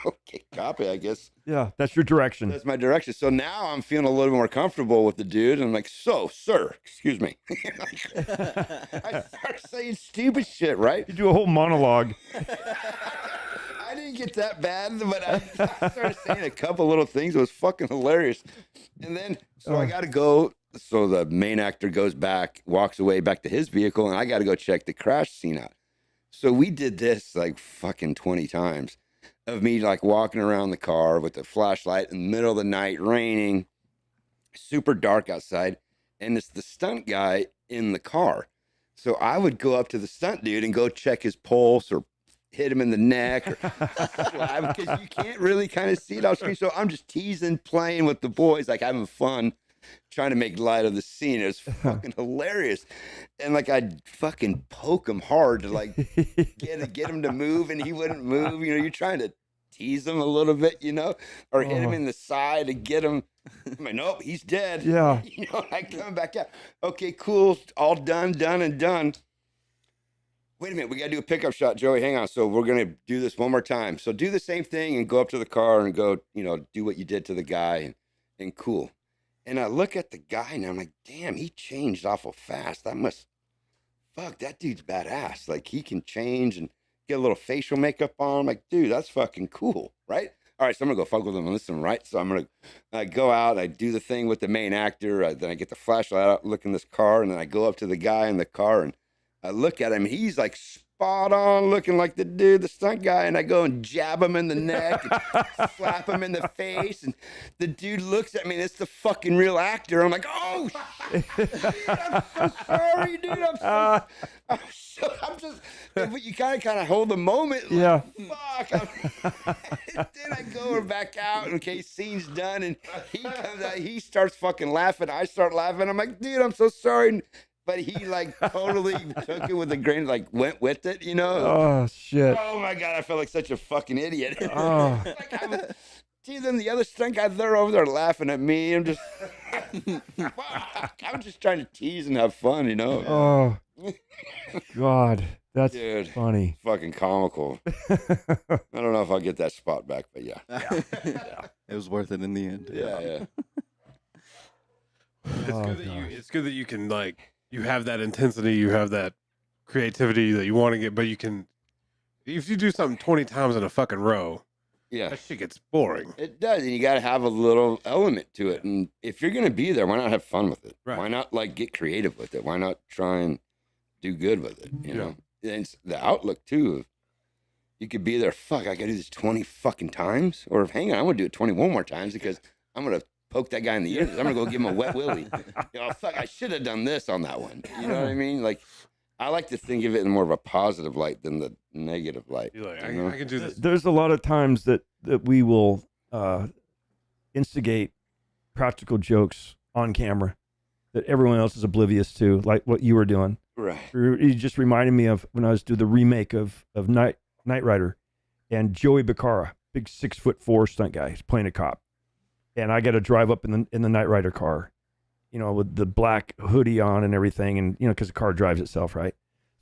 okay, copy, I guess. Yeah, that's your direction. That's my direction. So now I'm feeling a little more comfortable with the dude. And I'm like, so, sir, excuse me. I start saying stupid shit, right? You do a whole monologue. I didn't get that bad, but I started saying a couple little things. It was fucking hilarious. And then, so I got to go. So the main actor goes back, walks away back to his vehicle, and I got to go check the crash scene out. So we did this like fucking 20 times of me like walking around the car with the flashlight in the middle of the night, raining, super dark outside. And it's the stunt guy in the car. So I would go up to the stunt dude and go check his pulse or hit him in the neck or because you can't really kind of see it off screen. So I'm just teasing, playing with the boys, like having fun, trying to make light of the scene. It was fucking hilarious. And like I'd fucking poke him hard to like get him to move, and he wouldn't move. You know, you're trying to tease him a little bit, you know, or hit him in the side to get him. I'm like, nope, he's dead. Yeah. You know, I come back out. Okay, cool. All done. Wait a minute, we got to do a pickup shot, Joey. Hang on. So we're going to do this one more time. So do the same thing and go up to the car and go, you know, do what you did to the guy and cool. And I look at the guy and I'm like, damn, he changed awful fast. Fuck, that dude's badass. Like he can change and get a little facial makeup on. I'm like, dude, that's fucking cool, right? All right, so I'm gonna go fuck with him and listen, right? So I'm gonna go out, I do the thing with the main actor, then I get the flashlight out, look in this car, and then I go up to the guy in the car and I look at him, and he's like spot on looking like the dude, the stunt guy, and I go and jab him in the neck and slap him in the face, and the dude looks at me, and it's the fucking real actor. I'm like, oh shit, dude, I'm so sorry, dude. I'm just, but you kind of hold the moment. Like, Yeah. Fuck. Then I go back out. Okay, scene's done, and he comes out. He starts fucking laughing. I start laughing. I'm like, dude, I'm so sorry. But he like totally took it with a grain, like went with it, you know. Oh shit. Oh my god, I felt like such a fucking idiot. Oh. Gee, then the other stunt guys, they're over there laughing at me. I'm just, I'm just trying to tease and have fun, you know. Oh. God, that's Dude, funny. fucking comical. I don't know if I'll get that spot back, but yeah. It was worth it in the end. Yeah. It's good that you can like you have that intensity, you have that creativity that you want to get, but you can if you do something 20 times in a fucking row, Yeah. that shit gets boring. It does, and you got to have a little element to it. And if you're gonna be there, why not have fun with it? Right. Why not like get creative with it? Why not try and do good with it? You know, and it's the outlook too. Of you could be there. Fuck, I gotta do this 20 fucking times, or hang on, I want to do it 21 more times because I'm gonna poke that guy in the ears. I'm gonna go give him a wet willy. You know, fuck, I should have done this on that one. You know what I mean? Like, I like to think of it in more of a positive light than the negative light. You're like, you know? I can do this. There's a lot of times that we will instigate practical jokes on camera that everyone else is oblivious to, like what you were doing. Right. You just reminded me of when I was doing the remake of Knight Rider, and Joey Becara, big 6'4" stunt guy, he's playing a cop, and I got to drive up in the Knight Rider car, you know, with the black hoodie on and everything, and you know, because the car drives itself, right?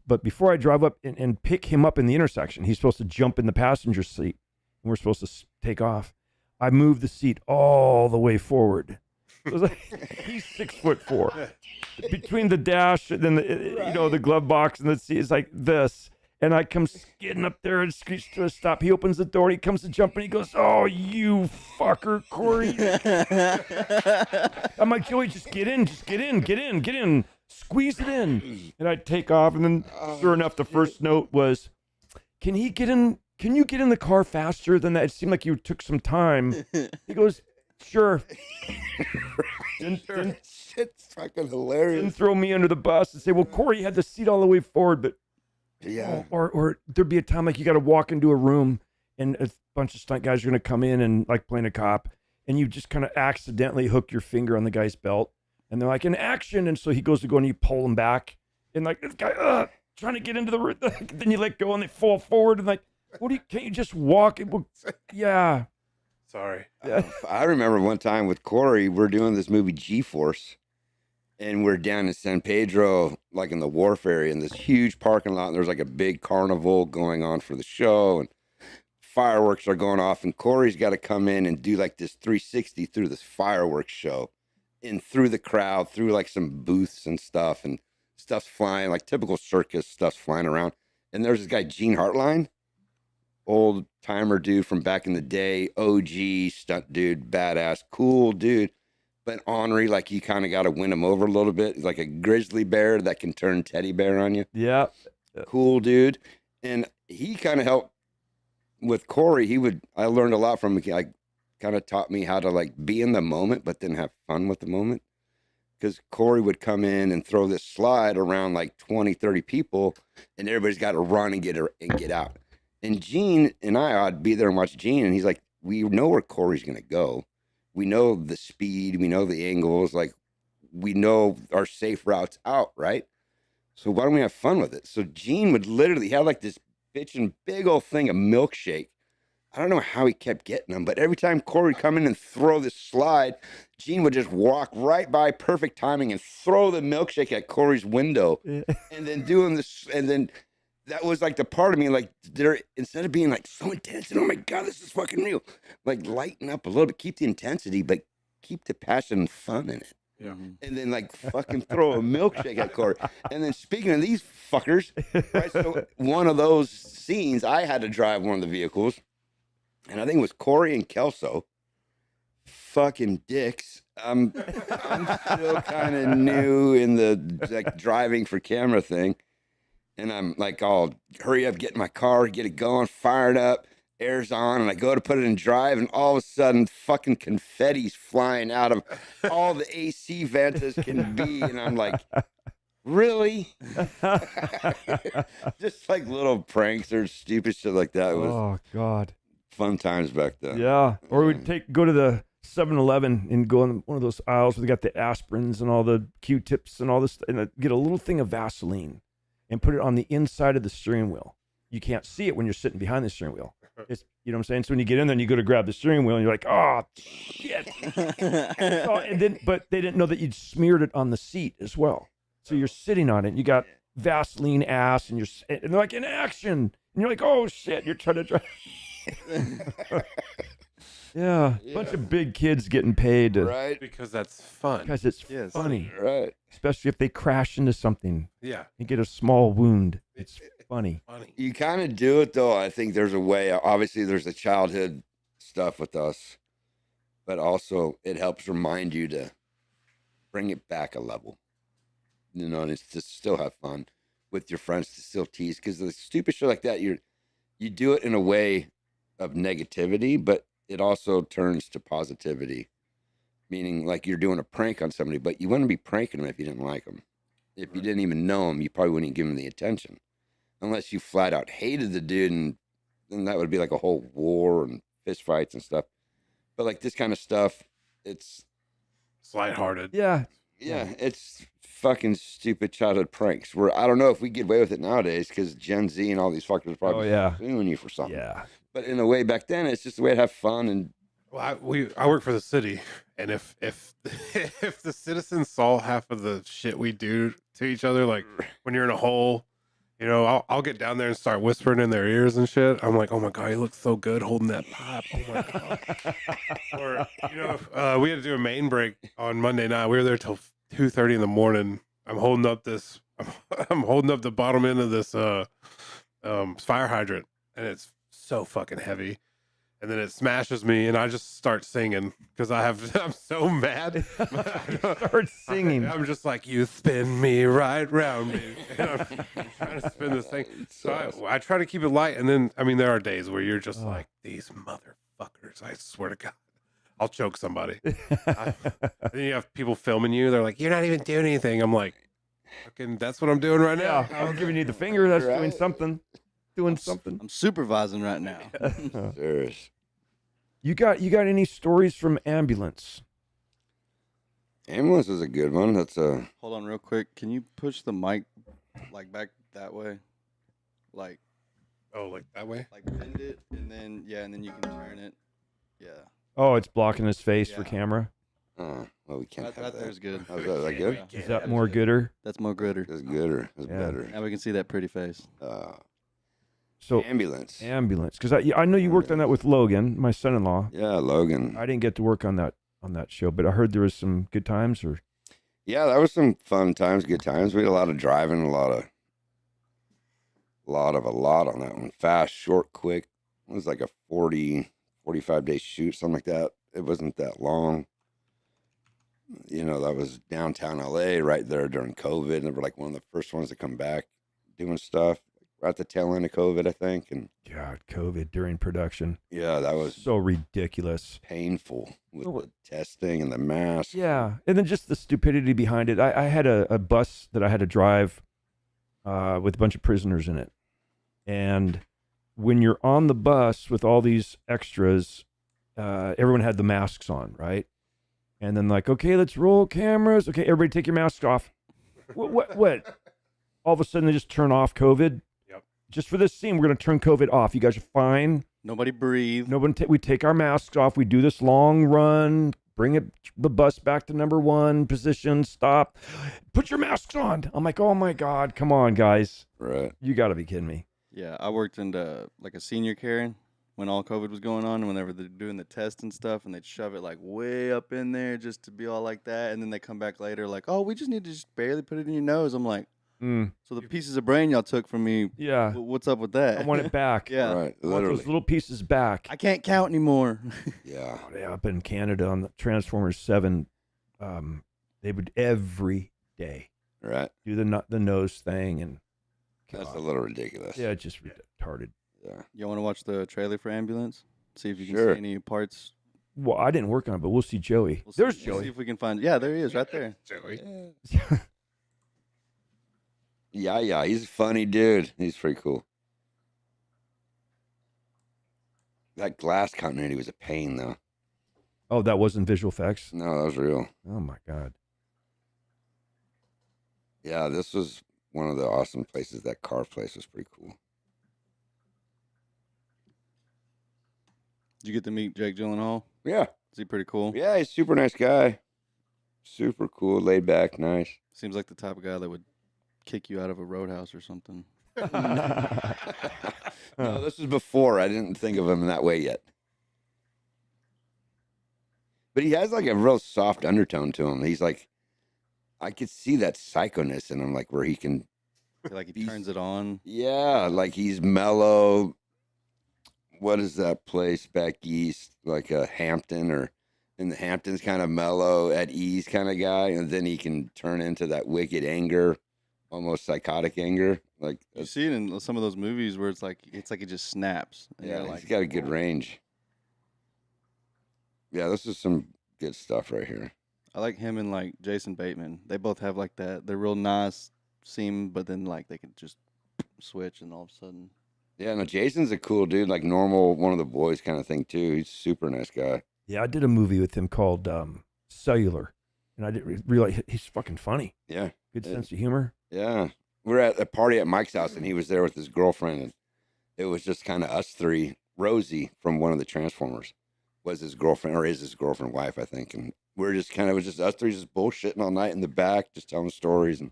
But before I drive up and pick him up in the intersection, he's supposed to jump in the passenger seat, and we're supposed to take off. I moved the seat all the way forward. It was like, he's 6'4". Between the dash and then you know, the glove box and the seat, it's like this. And I come skidding up there and screech to a stop. He opens the door. He comes to jump and he goes, "Oh, you fucker, Corey." I'm like, "Joey, just get in. Squeeze it in." And I take off. And then sure enough, the first note was, Can you get in the car faster than that? It seemed like you took some time. He goes, "Sure." It's fucking hilarious. Didn't throw me under the bus and say, "Well, Corey had the seat all the way forward," but Yeah. or there'd be a time like you got to walk into a room and a bunch of stunt guys are going to come in and like playing a cop, and you just kind of accidentally hook your finger on the guy's belt, and they're like, "In action!" And so he goes to go and you pull him back, and like this guy trying to get into the room, then you let go and they fall forward, and like, can't you just walk? Yeah. Sorry. I remember one time with Corey, we're doing this movie G-Force, and we're down in San Pedro, like in the wharf area, in this huge parking lot. And there's like a big carnival going on for the show, and fireworks are going off. And Corey's got to come in and do like this 360 through this fireworks show, and through the crowd, through like some booths and stuff, and stuff's flying, like typical circus stuff's flying around. And there's this guy, Gene Hartline. old timer dude from back in the day, OG stunt dude, badass, cool dude, but ornery. Like you kind of got to win him over a little bit. He's like a grizzly bear that can turn teddy bear on you. Yeah. Cool dude. And he kind of helped with Corey. I learned a lot from him. Like kind of taught me how to like be in the moment, but then have fun with the moment. Because Corey would come in and throw this slide around like 20, 30 people, and everybody's got to run and get out. And Gene and I'd be there and watch Gene, and he's like, we know where Corey's going to go. We know the speed. We know the angles. Like, we know our safe routes out, right? So why don't we have fun with it? So Gene would literally have like this bitchin' big old thing of milkshake. I don't know how he kept getting them, but every time Corey would come in and throw this slide, Gene would just walk right by, perfect timing, and throw the milkshake at Corey's window. And then doing this, and then that was like the part of me, like, instead of being like so intense and oh my God, this is fucking real, like lighten up a little bit, keep the intensity, but keep the passion and fun in it. Yeah. And then like fucking throw a milkshake at Corey. And then speaking of these fuckers, right? So one of those scenes, I had to drive one of the vehicles. And I think it was Corey and Kelso. Fucking dicks. I'm still kind of new in the like driving for camera thing. And I'm like, I'll hurry up, get in my car, get it going, fire it up, air's on, and I go to put it in drive, and all of a sudden fucking confetti's flying out of all the AC vents as can be. And I'm like, really? Just like little pranks or stupid shit like that. It was Oh God. fun times back then. Yeah. Or we'd go to the 7-Eleven and go in one of those aisles where they got the aspirins and all the Q-tips and all this, and get a little thing of Vaseline and put it on the inside of the steering wheel. You can't see it when you're sitting behind the steering wheel. It's, you know what I'm saying? So when you get in there and you go to grab the steering wheel and you're like, oh shit. But they didn't know that you'd smeared it on the seat as well. So you're sitting on it and you got Vaseline ass and and they're like, in action. And you're like, oh shit, you're trying to drive. Yeah, a bunch of big kids getting paid to, Right? Because that's fun. because it's Yes. funny, Right. especially if they crash into something Yeah. and get a small wound. It's funny. Funny. You kind of do it though. I think there's a way. Obviously, there's the childhood stuff with us, but also it helps remind you to bring it back a level. You know, and it's to still have fun with your friends, to still tease, because the stupid shit like that, you do it in a way of negativity, but it also turns to positivity. Meaning, like you're doing a prank on somebody, but you wouldn't be pranking them if you didn't like them. If you didn't even know him, you probably wouldn't give him the attention. Unless you flat out hated the dude, and then that would be like a whole war and fist fights and stuff. But like this kind of stuff, it's Lighthearted. Yeah, it's fucking stupid childhood pranks. Where I don't know if we get away with it nowadays because Gen Z and all these fuckers are probably suing you for something. yeah. But in a way, back then, it's just a way to have fun. And Well, I work for the city, and if if the citizens saw half of the shit we do to each other, like when you're in a hole, you know, I'll get down there and start whispering in their ears and shit. I'm like, oh my God, he looks so good holding that pipe. Oh my God. Or, you know, we had to do a main break on Monday night. We were there till 2:30 in the morning. I'm holding up the bottom end of this fire hydrant, and it's so fucking heavy. And then it smashes me, and I just start singing because I'm so mad. Start singing. I'm just like, you spin me right round me. And I'm trying to spin this thing. So I try to keep it light. And then, I mean, there are days where you're just like, these motherfuckers, I swear to God, I'll choke somebody. Then you have people filming you. They're like, you're not even doing anything. I'm like, fucking, that's what I'm doing right now. Yeah, I'm giving you the finger. That's doing something. Doing something. I'm supervising right now. serious. You got any stories from ambulance? Ambulance is a good one. That's a Hold on real quick. Can you push the mic like back that way? Like Oh, like that way? bend it and then and then you can turn it. Yeah. Oh, it's blocking his face for Yeah. camera. well, we can't That have that. there's good. How's that? Is that good? Yeah. Is that more gooder? That's more gooder. That's gooder. That's Yeah. better. Now we can see that pretty face. So Ambulance. ambulance, because I know you worked on that with Logan, my son-in-law. Yeah, Logan. I didn't get to work on that show, but I heard there was some good times. Or Yeah, that was some fun times, good times. We had a lot of driving, a lot on that one. Fast, short, quick. It was like a 45-day shoot, something like that. It wasn't that long. You know, that was downtown LA right there during COVID. And they were like one of the first ones to come back doing stuff right at the tail end of COVID, I think. And God, COVID during production. yeah, that was So ridiculous. painful with the testing and the mask. Yeah. And then just the stupidity behind it. I had a bus that I had to drive with a bunch of prisoners in it. And when you're on the bus with all these extras, everyone had the masks on, right? And then like, okay, let's roll cameras. Okay, everybody take your masks off. What? All of a sudden they just turn off COVID. Yep. Just for this scene, we're going to turn COVID off. You guys are fine. Nobody breathe. We take our masks off. We do this long run, bring the bus back to number 1 position, stop. Put your masks on. I'm like, oh my God, come on, guys. Right. You got to be kidding me. Yeah, I worked in like a senior care when all COVID was going on, and whenever they're doing the test and stuff, and they'd shove it like way up in there just to be all like that, and then they come back later like, oh, we just need to just barely put it in your nose. I'm like, so the pieces of brain y'all took from me, Yeah. what's up with that? I want it back. Yeah. Right. I want Literally. those little pieces back. I can't count anymore. Yeah. Oh, yeah, up in Canada on the Transformers 7, they would every day Right. do the nose thing, and That's God. a little ridiculous. Yeah, it's just retarded. Yeah. You want to watch the trailer for Ambulance? See if you can Sure. see any parts. Well, I didn't work on it, but we'll see Joey. There's See Joey. if we can find. Yeah, there he is, right there. Joey. Yeah. He's a funny dude. He's pretty cool. That glass continuity was a pain, though. Oh, that wasn't visual effects? No, that was real. Oh, my God. Yeah, this was one of the awesome places. That car place was pretty cool. Did you get to meet Jake Gyllenhaal? Yeah. Is he pretty cool? Yeah, he's a super nice guy. Super cool, laid back, nice. Seems like the type of guy that would kick you out of a roadhouse or something. No, this was before. I didn't think of him in that way yet. But he has like a real soft undertone to him. He's like, I could see that psychoness in him, like where he can, Like he turns it on. yeah, like he's mellow. What is that place back east? Like a Hampton, or in the Hamptons, kind of mellow, at ease kind of guy. And then he can turn into that wicked anger, almost psychotic anger. Like, You see it in some of those movies where it's like it just snaps. And yeah, you're he's like, got a good range. Yeah, this is some good stuff right here. I like him and like Jason Bateman. They both have like that. They're real nice seem, but then like they can just switch and all of a sudden. Yeah, no, Jason's a cool dude, like normal, one of the boys kind of thing too. He's a super nice guy. Yeah, I did a movie with him called Cellular, and I didn't realize he's fucking funny. Yeah. Good sense of humor. Yeah. We were at a party at Mike's house, and he was there with his girlfriend, and it was just kind of us three. Rosie from one of the Transformers was his girlfriend, or is his girlfriend, wife, I think. And we're just kind of, it was just us three just bullshitting all night in the back, just telling stories and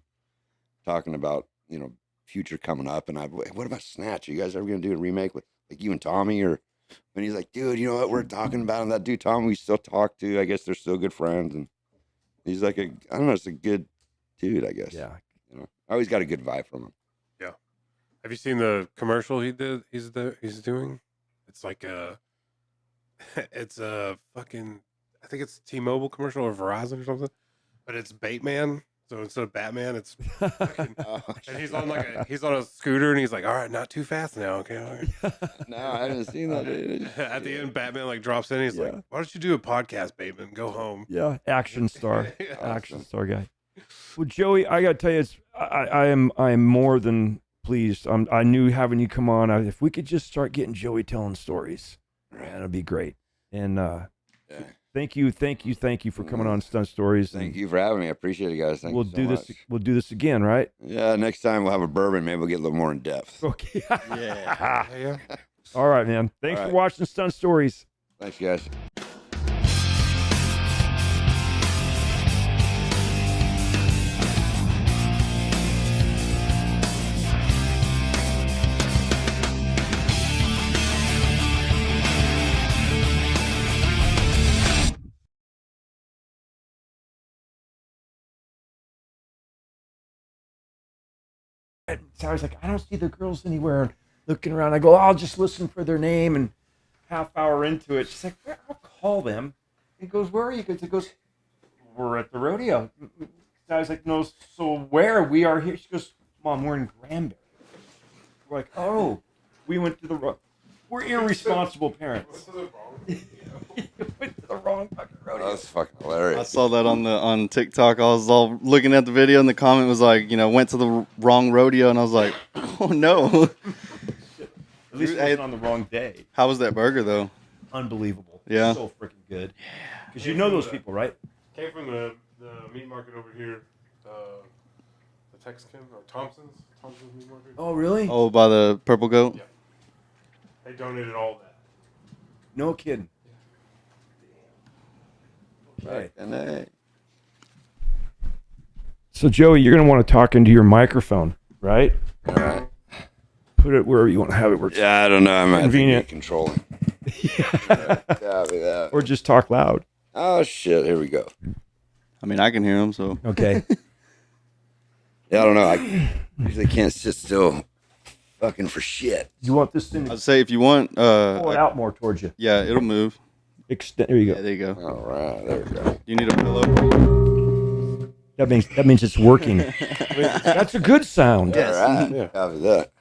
talking about, you know, future coming up. And what about Snatch? Are you guys ever going to do a remake with like you and Tommy? Or, and he's like, dude, you know what we're talking about? And that dude, Tommy, we still talk to. I guess they're still good friends. And he's like, I don't know, it's a good dude, I guess. Yeah. You know, I always got a good vibe from him. Yeah. Have you seen the commercial he did? He's doing. It's like it's a fucking, I think it's T-Mobile commercial or Verizon or something, but it's Bateman. So instead of Batman, it's fucking, and he's on he's on a scooter and he's like, all right, not too fast now, okay. No, I haven't seen that. At the end, Batman like drops in. He's like, why don't you do a podcast, Bateman? Go home. Yeah, action star, Yeah. action star guy. Well, Joey, I gotta tell you, I am more than pleased. I knew having you come on. If we could just start getting Joey telling stories, man, it'd be great. And thank you for coming on Stunt Stories. Thank you for having me. I appreciate it, guys. Thank We'll you so do much. this. We'll do this again, right? Yeah, next time we'll have a bourbon. Maybe we'll get a little more in depth. Okay. Yeah. Yeah. All right, man. Thanks All for right. watching Stunt Stories. Thanks, guys. So I was like, I don't see the girls anywhere. looking around. I go, I'll just listen for their name. And half hour into it, she's like, I'll call them. He goes, where are you? He goes, we're at the rodeo. I was like, no, so where? We are here. She goes, Mom, we're in Granbury. We're like, oh, we went to the wrong. We're irresponsible parents. Went to the wrong fucking rodeo. That's fucking I hilarious. saw that on TikTok. I was all looking at the video, and the comment was like, went to the wrong rodeo, and I was like, oh no. At least it wasn't on the wrong day. How was that burger though? Unbelievable. Yeah. So freaking good. Because you know those people, right? Came from the meat market over here, the Tex-Kim or Thompson's meat market. Oh, really? Oh, by the Purple Goat. Yeah. They donated all that. No kidding. Okay. And hey, So, Joey, you're going to want to talk into your microphone, right? all right. Put it wherever you want to have it. Where it's Yeah, I don't know. I might have to be Convenient. controlling. yeah. Copy that. Or just talk loud. Oh shit! Here we go. I mean, I can hear him, so. Okay. Yeah, I don't know. I usually can't sit still, fucking for shit. You want this thing to I'd say if you want, pull it out more towards you. yeah, it'll move. Extend. There you Yeah, go. there you go. All right, there we go. You need a pillow? That means it's working. That's a good sound. Yes. All right, Yeah. copy that.